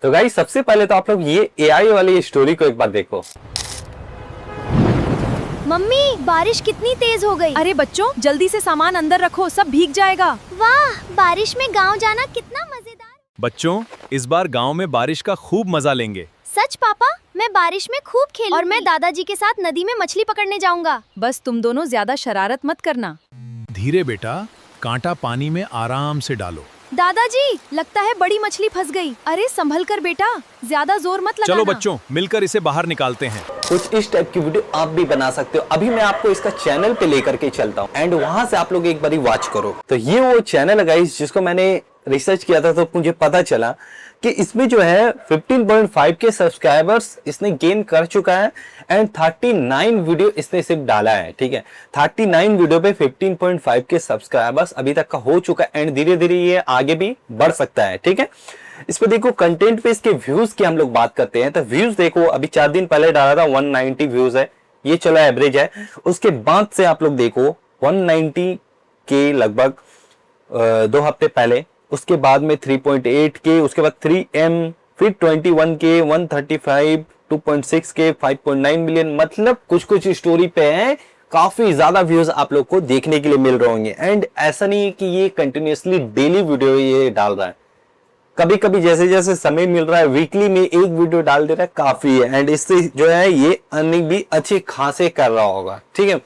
तो गाइस सबसे पहले तो आप लोग ये एआई वाली स्टोरी को एक बार देखो। मम्मी बारिश कितनी तेज हो गई। अरे बच्चों जल्दी से सामान अंदर रखो, सब भीग जाएगा। वाह, बारिश में गांव जाना कितना मजेदार। बच्चों इस बार गांव में बारिश का खूब मजा लेंगे। सच पापा, मैं बारिश में खूब खेलूंगी और मैं दादाजी के साथ नदी में मछली पकड़ने जाऊंगा। बस तुम दोनों ज्यादा शरारत मत करना। धीरे बेटा, कांटा पानी में आराम से डालो। दादाजी लगता है बड़ी मछली फंस गई। अरे संभल कर बेटा, ज्यादा जोर मत लगाना। चलो बच्चों मिलकर इसे बाहर निकालते हैं। कुछ इस टाइप की वीडियो आप भी बना सकते हो। अभी मैं आपको इसका चैनल पे लेकर के चलता हूँ एंड वहां से आप लोग एक बारी वॉच करो। तो ये वो चैनल है गाइस जिसको मैंने रिसर्च किया था, तो मुझे पता चला कि इसमें जो है 15.5 के सब्सक्राइबर्स इसने गेन कर चुका है एंड 39 वीडियो इसने सिर्फ डाला है। ठीक है, 39 वीडियो पे 15.5 के सब्सक्राइबर्स अभी तक का हो चुका है एंड धीरे धीरे ये आगे भी बढ़ सकता है। ठीक है, इस पे देखो कंटेंट पे इसके व्यूज की हम लोग बात करते हैं। तो व्यूज देखो, अभी 4 दिन पहले डाला था 190 व्यूज है, ये चलो एवरेज है। उसके बाद से आप लोग देखो 190 के लगभग 2 हफ्ते पहले, उसके बाद में 3.8 के, उसके बाद 3M, फिर 21 के, 135, 2.6 के, 5.9 मिलियन। मतलब कुछ कुछ स्टोरी पे है काफी ज्यादा व्यूज आप लोग को देखने के लिए मिल रहे होंगे। एंड ऐसा नहीं है कि ये कंटिन्यूअसली डेली वीडियो ये डाल रहा है, कभी कभी जैसे जैसे समय मिल रहा है वीकली में एक वीडियो डाल दे रहा है, काफी है। एंड इससे जो है ये अर्निंग भी अच्छे खासे कर रहा होगा। ठीक है,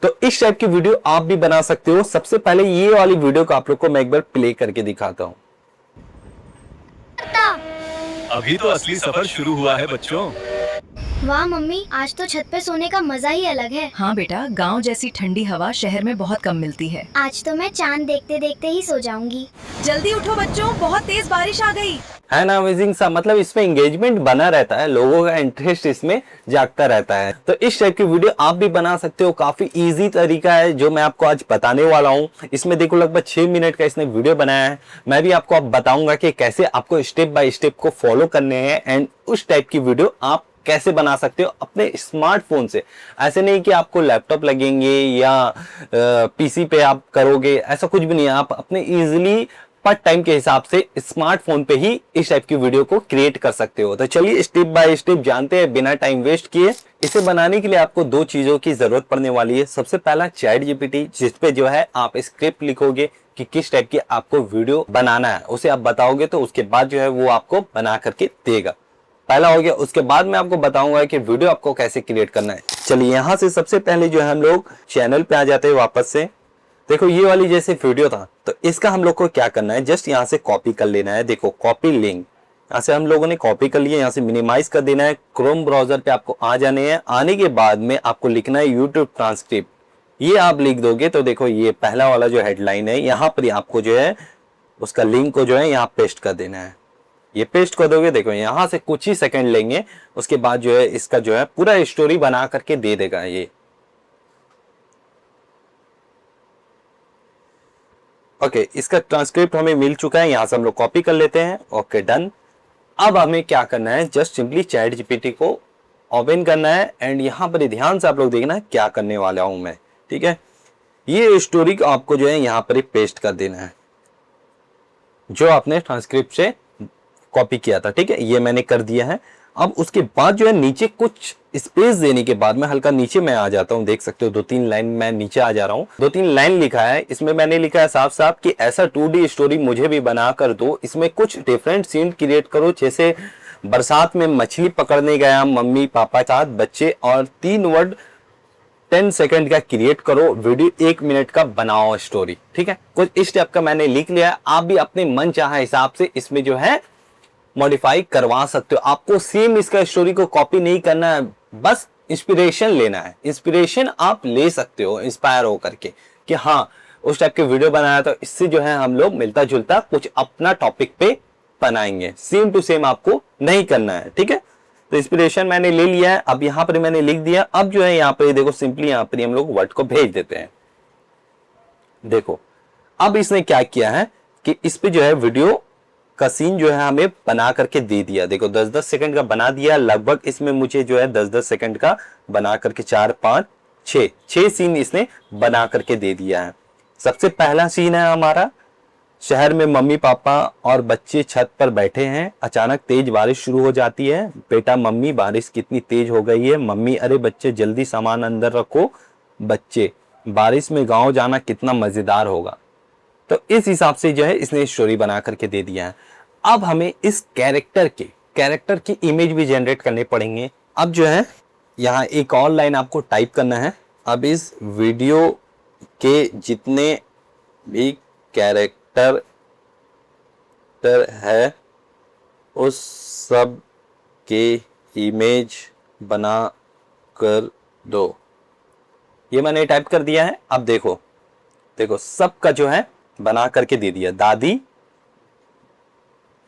तो इस टाइप की वीडियो आप भी बना सकते हो। सबसे पहले ये वाली वीडियो को आप लोग को मैं एक बार प्ले करके दिखाता हूँ। अभी तो असली सफर शुरू हुआ है बच्चों। वाह मम्मी, आज तो छत पे सोने का मजा ही अलग है। हाँ बेटा, गांव जैसी ठंडी हवा शहर में बहुत कम मिलती है। आज तो मैं चांद देखते देखते ही सो जाऊंगी। जल्दी उठो बच्चों, बहुत तेज बारिश आ गई। है ना अमेजिंग सा। मतलब इसमें एंगेजमेंट बना रहता है, लोगों का इंटरेस्ट इसमें जागता रहता है। तो इस टाइप की वीडियो आप भी बना सकते हो। काफी इजी तरीका है जो मैं आपको आज बताने वाला हूँ। इसमें देखो लगभग 6 मिनट का इसने वीडियो बनाया है। मैं भी आपको अब बताऊंगा कि कैसे आपको स्टेप बाय स्टेप को फॉलो करने हैं एंड उस टाइप की वीडियो आप कैसे बना सकते हो अपने स्मार्टफोन से। ऐसे नहीं कि आपको लैपटॉप लगेंगे या पीसी पे आप करोगे, ऐसा कुछ भी नहीं है। आप अपने इजीली पर टाइम के हिसाब से स्मार्टफोन पे ही इस टाइप की वीडियो को क्रिएट कर सकते हो। तो चलिए स्टेप बाय स्टेप जानते हैं बिना टाइम वेस्ट किए। इसे बनाने के लिए आपको 2 चीजों की जरूरत पड़ने वाली है। सबसे पहला चैट जीपीटी, जिसपे जो है आप स्क्रिप्ट लिखोगे कि किस टाइप की आपको वीडियो बनाना है, उसे आप बताओगे तो उसके बाद जो है वो आपको बना करके देगा। पहला हो गया। उसके बाद मैं आपको बताऊंगा कि वीडियो आपको कैसे क्रिएट करना है। चलिए यहाँ से सबसे पहले जो है हम लोग चैनल पे आ जाते हैं वापस से। देखो ये वाली जैसे वीडियो था, तो इसका हम लोग को क्या करना है, जस्ट यहाँ से कॉपी कर लेना है। देखो कॉपी लिंक, यहाँ से हम लोगों ने कॉपी कर लिया, यहाँ से मिनिमाइज कर देना है। क्रोम ब्राउजर पे आपको आ जाने हैं। आने के बाद में आपको लिखना है यूट्यूब ट्रांसक्रिप्ट। ये आप लिख दोगे तो देखो ये पहला वाला जो हेडलाइन है, यहाँ पर आपको जो है उसका लिंक को जो है यहाँ पेस्ट कर देना है। ये पेस्ट कर दोगे, देखो यहाँ से कुछ ही सेकंड लेंगे, उसके बाद जो है इसका जो है पूरा स्टोरी बना करके दे देगा ये। ओके, इसका ट्रांसक्रिप्ट हमें मिल चुका है। यहाँ से हम लोग कॉपी कर लेते हैं। Okay done. अब हमें क्या करना है, जस्ट सिंपली चैट जीपीटी को ओपन करना है एंड यहाँ पर ध्यान से आप लोग देखना है क्या करने वाला हूं मैं। ठीक है, ये स्टोरी को आपको जो है यहाँ पर पेस्ट कर देना है जो आपने ट्रांसक्रिप्ट से कॉपी किया था। ठीक है, ये मैंने कर दिया है। अब उसके बाद जो है नीचे कुछ स्पेस देने के बाद मैं हल्का नीचे मैं आ जाता हूँ। देख सकते हो 2-3 लाइन मैं नीचे आ जा रहा हूँ। 2-3 लाइन लिखा है, इसमें मैंने लिखा है साफ साफ कि ऐसा 2D स्टोरी मुझे भी बना कर दो। इसमें कुछ डिफरेंट सीन क्रिएट करो, जैसे बरसात में मछली पकड़ने गया मम्मी पापा साथ बच्चे, और 3 वर्ड 10 सेकंड का क्रिएट करो वीडियो, 1 मिनट का बनाओ स्टोरी। ठीक है, कुछ इस टाइप का मैंने लिख लिया। आप भी अपने मन चाहा हिसाब से इसमें जो है मॉडिफाई करवा सकते हो। आपको सेम इसका स्टोरी को कॉपी नहीं करना है, बस इंस्पिरेशन लेना है। इंस्पिरेशन आप ले सकते हो इंस्पायर हो करके कि हाँ उस टाइप के वीडियो बनाया, तो इससे जो है हम लोग मिलता जुलता कुछ अपना टॉपिक पे बनाएंगे। सेम टू सेम आपको नहीं करना है। ठीक है, तो इंस्पिरेशन मैंने ले लिया है। अब यहाँ पर मैंने लिख दिया। अब जो है यहाँ पे देखो सिंपली यहाँ पर हम लोग वर्ड को भेज देते हैं। देखो अब इसने क्या किया है कि इस पे जो है वीडियो का सीन जो है हमें बना करके दे दिया। देखो 10-10 सेकंड का बना दिया। लगभग इसमें मुझे जो है 10-10 सेकंड का बना करके 4-5-6 सीन इसने बना करके दे दिया है। सबसे पहला सीन है हमारा शहर में मम्मी पापा और बच्चे छत पर बैठे हैं। अचानक तेज बारिश शुरू हो जाती है। बेटा मम्मी बारिश कितनी तेज हो गई है। मम्मी अरे बच्चे जल्दी सामान अंदर रखो। बच्चे बारिश में गांव जाना कितना मजेदार होगा। तो इस हिसाब से जो है इसने स्टोरी बना करके दे दिया है। अब हमें इस कैरेक्टर की इमेज भी जनरेट करने पड़ेंगे। अब जो है यहाँ एक और लाइन आपको टाइप करना है। अब इस वीडियो के जितने भी कैरेक्टर है उस सब के इमेज बना कर दो। ये मैंने टाइप कर दिया है। अब देखो सबका जो है बना करके दे दिया। दादी,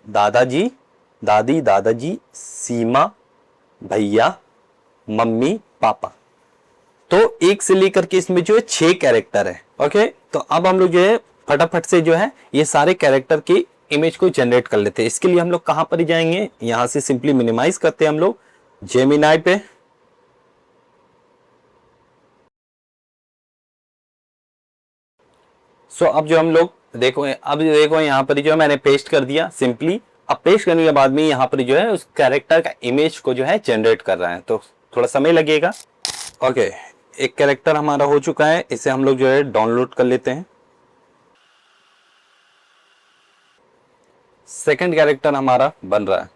दादाजी, दादी, दादाजी, सीमा, भैया, मम्मी, पापा। तो एक से लेकर के इसमें जो है 6 कैरेक्टर है। ओके, तो अब हम लोग जो है फटाफट से जो है ये सारे कैरेक्टर की इमेज को जनरेट कर लेते हैं। इसके लिए हम लोग कहां पर ही जाएंगे, यहां से सिंपली मिनिमाइज करते हैं हम लोग जेमिनाई पे। सो अब जो हम लोग देखो यहाँ पर जो है मैंने पेस्ट कर दिया सिंपली। अब पेस्ट करने के बाद में यहाँ पर जो है उस कैरेक्टर का इमेज को जो है जनरेट कर रहा है, तो थोड़ा समय लगेगा। ओके, एक कैरेक्टर हमारा हो चुका है, इसे हम लोग जो है डाउनलोड कर लेते हैं। सेकंड कैरेक्टर हमारा बन रहा है,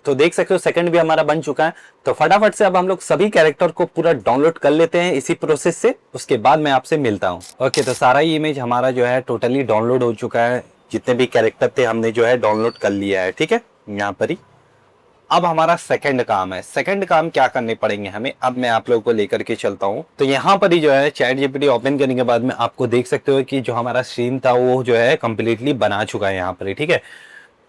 तो देख सकते हो सेकंड भी हमारा बन चुका है। तो फटाफट से अब हम लोग सभी कैरेक्टर को पूरा डाउनलोड कर लेते हैं इसी प्रोसेस से, उसके बाद मैं आपसे मिलता हूँ। ओके, तो सारा ही इमेज हमारा जो है टोटली डाउनलोड हो चुका है। जितने भी कैरेक्टर थे हमने जो है डाउनलोड कर लिया है। ठीक है, यहाँ पर ही अब हमारा सेकंड काम है। सेकंड काम क्या करने पड़ेंगे हमें, अब मैं आप लोगों को लेकर के चलता हूँ। तो यहाँ पर ही जो है चैट जीपीटी ओपन करने के बाद में आपको देख सकते हो कि जो हमारा सीन था वो जो है कंप्लीटली बना चुका है यहाँ पर ही। ठीक है,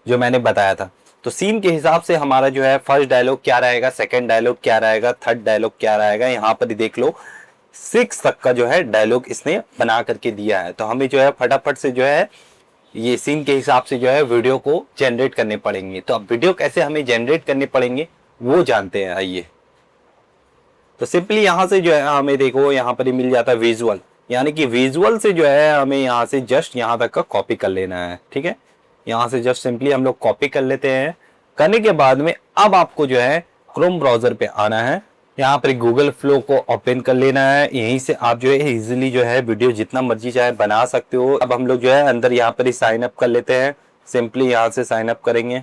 जो मैंने बताया था। तो सीन के हिसाब से हमारा जो है फर्स्ट डायलॉग क्या रहेगा, सेकंड डायलॉग क्या रहेगा, थर्ड डायलॉग क्या रहेगा, यहाँ पर ही देख लो 6 तक का जो है डायलॉग इसने बना करके दिया है। तो हमें जो है फटाफट से जो है ये सीन के हिसाब से जो है वीडियो को जनरेट करने पड़ेंगे। तो अब वीडियो कैसे हमें जनरेट करने पड़ेंगे वो जानते हैं। आइए, तो सिंपली यहाँ से जो है हमें देखो यहाँ पर ही मिल जाता है विजुअल, यानी कि विजुअल से जो है हमें यहाँ से जस्ट यहाँ तक का कॉपी कर लेना है। ठीक है, यहाँ से जस्ट सिंपली हम लोग कॉपी कर लेते हैं। करने के बाद में अब आपको जो है क्रोम ब्राउजर पे आना है, यहाँ पर गूगल फ्लो को ओपन कर लेना है। यहीं से आप जो है इजीली जो है वीडियो जितना मर्जी चाहे बना सकते हो। अब हम लोग जो है अंदर यहाँ पर ही साइन अप कर लेते हैं। सिंपली यहाँ से साइन अप करेंगे,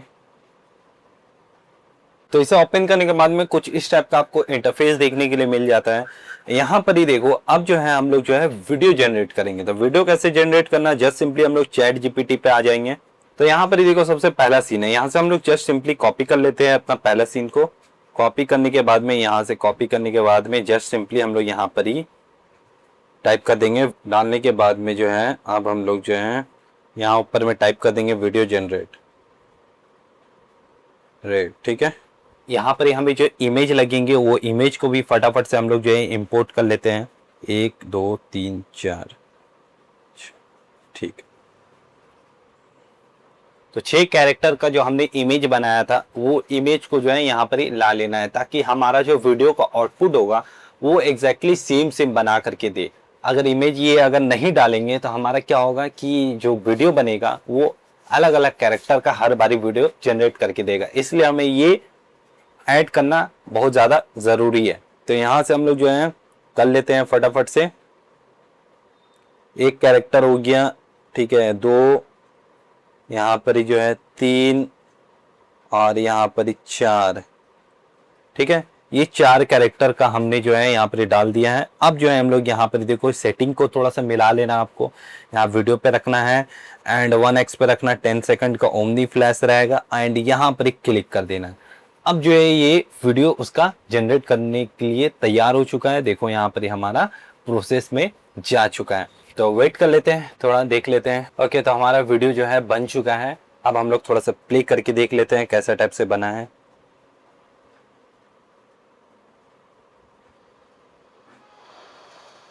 तो इसे ओपन करने के बाद में कुछ इस टाइप का आपको इंटरफेस देखने के लिए मिल जाता है। यहाँ पर ही देखो अब जो है हम लोग जो है वीडियो जनरेट करेंगे। तो वीडियो कैसे जनरेट करना, जस्ट सिंपली हम लोग चैट जीपीटी पे आ जाएंगे। तो यहाँ पर ही देखो सबसे पहला सीन है, यहाँ से हम लोग जस्ट सिंपली कॉपी कर लेते हैं अपना पहला सीन को। कॉपी करने के बाद में यहाँ से कॉपी करने के बाद में जस्ट सिंपली हम लोग यहाँ पर ही टाइप कर देंगे। डालने के बाद में जो है अब हम लोग जो है यहाँ ऊपर में टाइप कर देंगे वीडियो जनरेट। ठीक है, यहाँ पर ही हमें जो इमेज लगेंगे वो इमेज को भी फटाफट से हम लोग जो है इंपोर्ट कर लेते हैं। 1 2 3 4, ठीक है। तो 6 कैरेक्टर का जो हमने इमेज बनाया था वो इमेज को जो है यहाँ पर ही ला लेना है, ताकि हमारा जो वीडियो का आउटपुट होगा वो एग्जैक्टली सेम बना करके दे। अगर इमेज ये अगर नहीं डालेंगे तो हमारा क्या होगा कि जो वीडियो बनेगा वो अलग अलग कैरेक्टर का हर बारी वीडियो जनरेट करके देगा। इसलिए हमें ये ऐड करना बहुत ज़्यादा ज़रूरी है। तो यहाँ से हम लोग जो है कर लेते हैं फटाफट से। एक कैरेक्टर हो गया, ठीक है, 2, यहाँ पर ही जो है 3 और यहाँ पर ही 4। ठीक है, ये 4 कैरेक्टर का हमने जो है यहाँ पर डाल दिया है। अब जो है हम लोग यहाँ पर देखो सेटिंग को थोड़ा सा मिला लेना, आपको यहाँ वीडियो पे रखना है एंड 1x पे रखना, 10 सेकंड का ओमनी फ्लैश रहेगा एंड यहाँ पर क्लिक कर देना। अब जो है ये वीडियो उसका जनरेट करने के लिए तैयार हो चुका है। देखो यहाँ पर हमारा प्रोसेस में जा चुका है। तो वेट कर लेते हैं, थोड़ा देख लेते हैं। ओके, तो हमारा वीडियो जो है बन चुका है। अब हम लोग थोड़ा सा प्ले करके देख लेते हैं कैसा टाइप से बना है।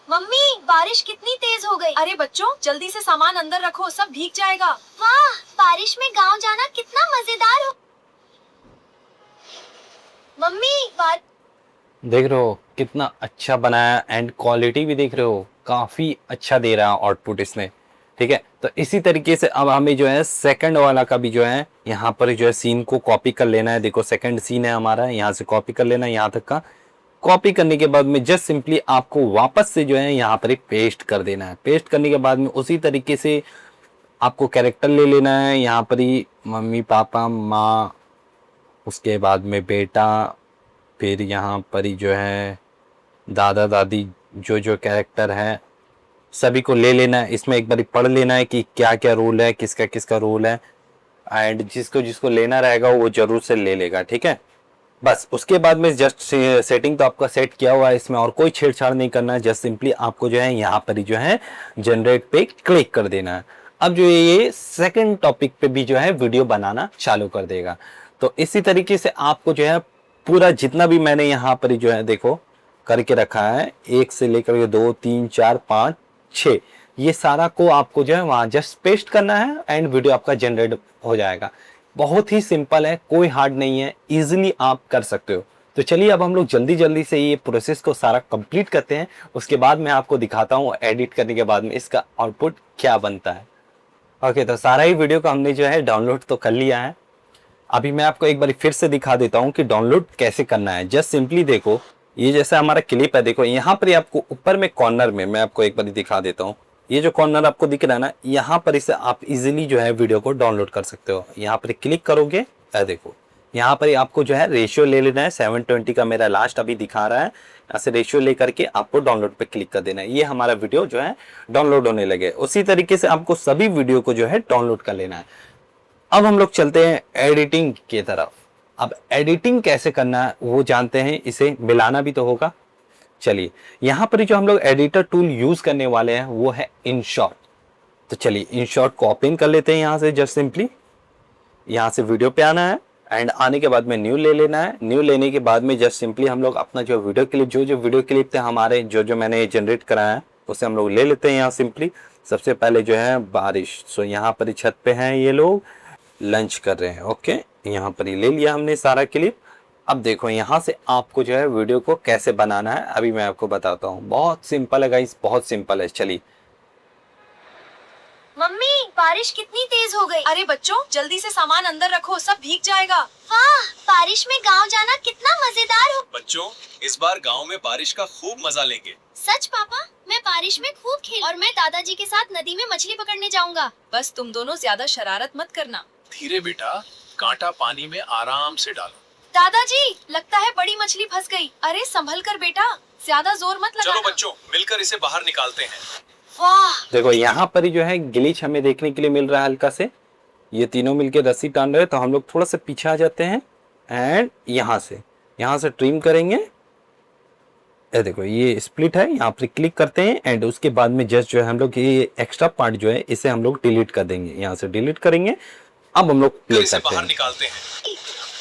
मम्मी बारिश कितनी तेज हो गई। अरे बच्चों जल्दी से सामान अंदर रखो, सब भीग जाएगा। वाह, बारिश में गांव जाना कितना मजेदार हो। मम्मी देख रहे हो कितना अच्छा बनाया एंड क्वालिटी भी देख रहे हो, काफी अच्छा दे रहा है आउटपुट इसने। ठीक है। तो इसी तरीके से अब हमें जो है सेकंड वाला का भी जो है यहाँ पर जो है सीन को कॉपी कर लेना है। देखो सेकंड सीन है हमारा, यहाँ से कॉपी कर लेना है यहाँ तक का। कॉपी करने के बाद में जस्ट सिंपली आपको वापस से जो है यहाँ पर एक पेस्ट कर देना है। पेस्ट करने के बाद में उसी तरीके से आपको कैरेक्टर ले लेना है, यहाँ पर ही मम्मी पापा माँ, उसके बाद में बेटा, फिर यहाँ पर ही जो है दादा दादी, जो जो कैरेक्टर है सभी को ले लेना है। इसमें एक बार पढ़ लेना है कि क्या क्या रोल है, किसका किसका रोल है, एंड जिसको जिसको लेना रहेगा वो जरूर से ले लेगा, ठीक है। बस उसके बाद में जस्ट सेटिंग तो आपका सेट किया हुआ है, इसमें और कोई छेड़छाड़ नहीं करना है। जस्ट सिंपली आपको जो है यहाँ पर ही जो है जनरेट पे क्लिक कर देना है। अब जो ये सेकंड टॉपिक पे भी जो है वीडियो बनाना चालू कर देगा। तो इसी तरीके से आपको जो है पूरा जितना भी मैंने यहाँ पर जो है देखो करके रखा है, 1 से लेकर 2 3 4 5 6, ये सारा को आपको जो है वहां जस्ट पेस्ट करना है एंड वीडियो आपका जनरेट हो जाएगा। बहुत ही सिंपल है, कोई हार्ड नहीं है, इजीली आप कर सकते हो। तो चलिए अब हम लोग जल्दी जल्दी से ये प्रोसेस को सारा कंप्लीट करते हैं। उसके बाद मैं आपको दिखाता हूँ एडिट करने के बाद में इसका आउटपुट क्या बनता है। ओके, तो सारा ही वीडियो को हमने जो है डाउनलोड तो कर लिया है। अभी मैं आपको एक बार फिर से दिखा देता हूँ कि डाउनलोड कैसे करना है। जस्ट सिंपली देखो, ये जैसा हमारा क्लिप है, देखो यहाँ पर आपको ऊपर में कॉर्नर में मैं आपको एक बार दिखा देता हूँ। ये जो कॉर्नर आपको दिख रहा है ना, यहाँ पर इसे आप इजीली जो है वीडियो को डाउनलोड कर सकते हो। यहाँ पर क्लिक करोगे, देखो यहाँ पर आपको जो है रेशियो ले लेना है। 720 का मेरा लास्ट अभी दिखा रहा है, यहाँ से रेशियो लेकर के आपको डाउनलोड पे क्लिक कर देना है। ये हमारा वीडियो जो है डाउनलोड होने लगे। उसी तरीके से आपको सभी वीडियो को जो है डाउनलोड कर लेना है। अब हम लोग चलते हैं एडिटिंग की तरफ। अब एडिटिंग कैसे करना है वो जानते हैं, इसे मिलाना भी तो होगा। चलिए यहाँ पर जो हम लोग एडिटर टूल यूज करने वाले हैं वो है InShot। तो चलिए InShot को ओपन कर लेते हैं। यहाँ से जस्ट सिंपली यहाँ से वीडियो पे आना है एंड आने के बाद में न्यू ले लेना है। न्यू लेने के बाद में जस्ट सिंपली हम लोग अपना जो वीडियो क्लिप, जो जो वीडियो क्लिप थे हमारे, जो जो मैंने जनरेट कराया है उसे हम लोग ले लेते हैं। यहाँ सिंपली सबसे पहले जो है बारिश। सो यहाँ पर छत पे हैं ये लोग, लंच कर रहे हैं। ओके, यहाँ पर ही ले लिया हमने सारा क्लिप। अब देखो यहाँ से आपको जो है वीडियो को कैसे बनाना है अभी मैं आपको बताता हूँ। बहुत सिंपल है गाइस, बहुत सिंपल है। चलिए। मम्मी, बारिश कितनी तेज हो गई। अरे बच्चों, जल्दी से सामान अंदर रखो, सब भीग जाएगा। वाह, बारिश में गांव जाना कितना मजेदार हो। बच्चों, इस बार गांव में बारिश का खूब मजा लेंगे। सच पापा, मैं बारिश में खूब खेल और मैं दादाजी के साथ नदी में मछली पकड़ने जाऊंगा। बस तुम दोनों ज्यादा शरारत मत करना। धीरे बेटा, कांटा पानी में आराम से डालो। दादाजी, लगता है बड़ी मछली फंस गई। अरे संभल कर बेटा, ज्यादा जोर मत लगाना। चलो बच्चों, मिलकर इसे बाहर निकालते हैं। वाह, देखो यहाँ पर ही जो है ग्लिच हमें देखने के लिए मिल रहा है हल्का से। ये तीनों मिलके रस्सी टान रहे हैं, तो हम लोग थोड़ा सा पीछे आ जाते हैं एंड यहाँ से ट्रिम करेंगे। ये देखो ये स्प्लिट है, यहाँ पर क्लिक करते हैं एंड उसके बाद में जस्ट जो है हम लोग ये एक्स्ट्रा पार्ट जो है इसे हम लोग डिलीट कर देंगे। यहाँ से डिलीट करेंगे। अब हम लोग प्ले इसे करते बाहर हैं। निकालते हैं।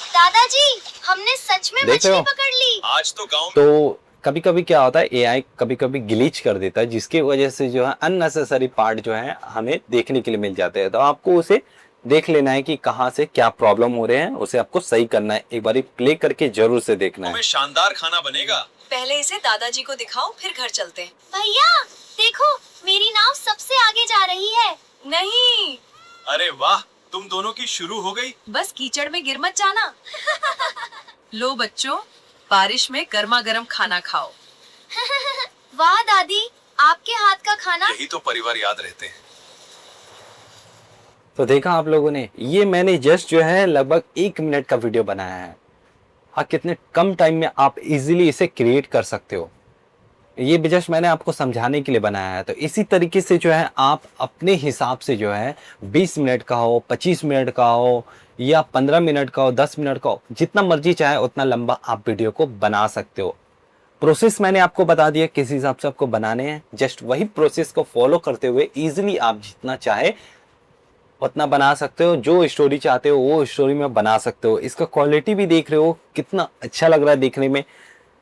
दादाजी, हमने सच में देख रहे मछली हो? पकड़ ली। आज तो गांव तो कभी कभी क्या होता है, एआई कभी कभी ग्लिच कर देता है, जिसकी वजह से जो है अननेसेसरी पार्ट जो है हमें देखने के लिए मिल जाते हैं। तो आपको उसे देख लेना है कि कहाँ से क्या प्रॉब्लम हो रहे हैं, उसे आपको सही करना है। एक बार प्ले करके जरूर से देखना है। में शानदार खाना बनेगा। पहले इसे दादाजी को दिखाओ, फिर घर चलते हैं। भैया देखो, मेरी नाव सबसे आगे जा रही है। नहीं, अरे वाह, तुम दोनों की शुरू हो गई। बस कीचड़ में गिर मत जाना। लो बच्चों, बारिश में गर्मा गर्म खाना खाओ। वाह दादी, आपके हाथ का खाना। यही तो परिवार याद रहते हैं। तो देखा आप लोगों ने, ये मैंने जस्ट जो है लगभग 1 मिनट का वीडियो बनाया है। हाँ, कितने कम टाइम में आप इजीली इसे क्रिएट कर सकते हो। ये भी जस्ट मैंने आपको समझाने के लिए बनाया है। तो इसी तरीके से जो है आप अपने हिसाब से जो है 20 मिनट का हो, 25 मिनट का हो या 15 मिनट का हो, 10 मिनट का हो, जितना मर्जी चाहे उतना लंबा आप वीडियो को बना सकते हो। प्रोसेस मैंने आपको बता दिया किस हिसाब से आपको बनाने हैं। जस्ट वही प्रोसेस को फॉलो करते हुए इजीली आप जितना चाहे उतना बना सकते हो। जो स्टोरी चाहते हो वो स्टोरी में बना सकते हो। इसका क्वालिटी भी देख रहे हो कितना अच्छा लग रहा है देखने में।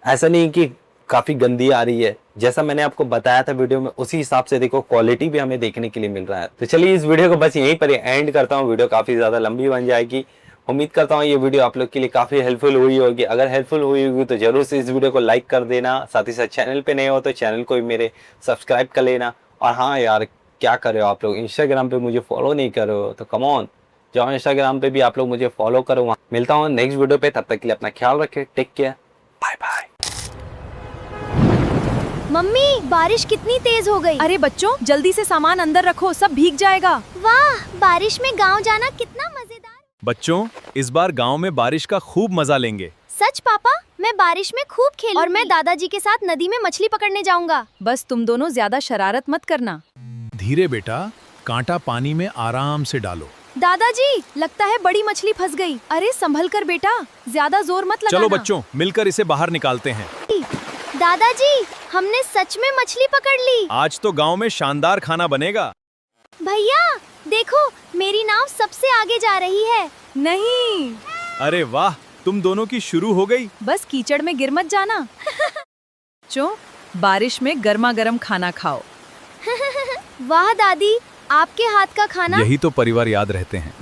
ऐसा नहीं कि काफ़ी गंदी आ रही है, जैसा मैंने आपको बताया था वीडियो में उसी हिसाब से देखो क्वालिटी भी हमें देखने के लिए मिल रहा है। तो चलिए इस वीडियो को बस यहीं पर एंड करता हूँ। वीडियो काफ़ी ज़्यादा लंबी बन जाएगी। उम्मीद करता हूँ ये वीडियो आप लोग के लिए काफ़ी हेल्पफुल हुई होगी। अगर हेल्पफुल हुई होगी तो जरूर से इस वीडियो को लाइक कर देना। साथ ही साथ चैनल पे नए हो तो चैनल को भी मेरे सब्सक्राइब कर लेना। और हाँ यार, क्या कर रहे हो आप लोग? इंस्टाग्राम पे मुझे फॉलो नहीं कर रहे हो तो कम ऑन जाओ इंस्टाग्राम पे भी आप लोग मुझे फॉलो करो। वहाँ मिलता हूँ नेक्स्ट वीडियो पे, तब तक के लिए अपना ख्याल रखें, take care, bye bye. Mummy बारिश कितनी तेज हो गई। अरे बच्चों जल्दी से सामान अंदर रखो, सब भीग जाएगा। वाह, बारिश में गांव जाना कितना मजेदार। बच्चों इस बार गांव में बारिश का खूब मजा लेंगे। सच पापा, मैं बारिश में खूब खेलूंगी और मैं दादाजी के साथ नदी में मछली पकड़ने जाऊंगा। बस तुम दोनों ज्यादा शरारत मत करना। धीरे बेटा, कांटा पानी में आराम से डालो। दादाजी लगता है बड़ी मछली फंस गई। अरे संभल कर बेटा, ज्यादा जोर मत लगाना। चलो बच्चों मिलकर इसे बाहर निकालते हैं। दादाजी हमने सच में मछली पकड़ ली। आज तो गांव में शानदार खाना बनेगा। भैया देखो, मेरी नाव सबसे आगे जा रही है। नहीं, अरे वाह, तुम दोनों की शुरू हो गई। बस कीचड़ में गिर मत जाना। बच्चों बारिश में गर्मा गर्म खाना खाओ। वाह दादी, आपके हाथ का खाना। यही तो परिवार याद रहते हैं।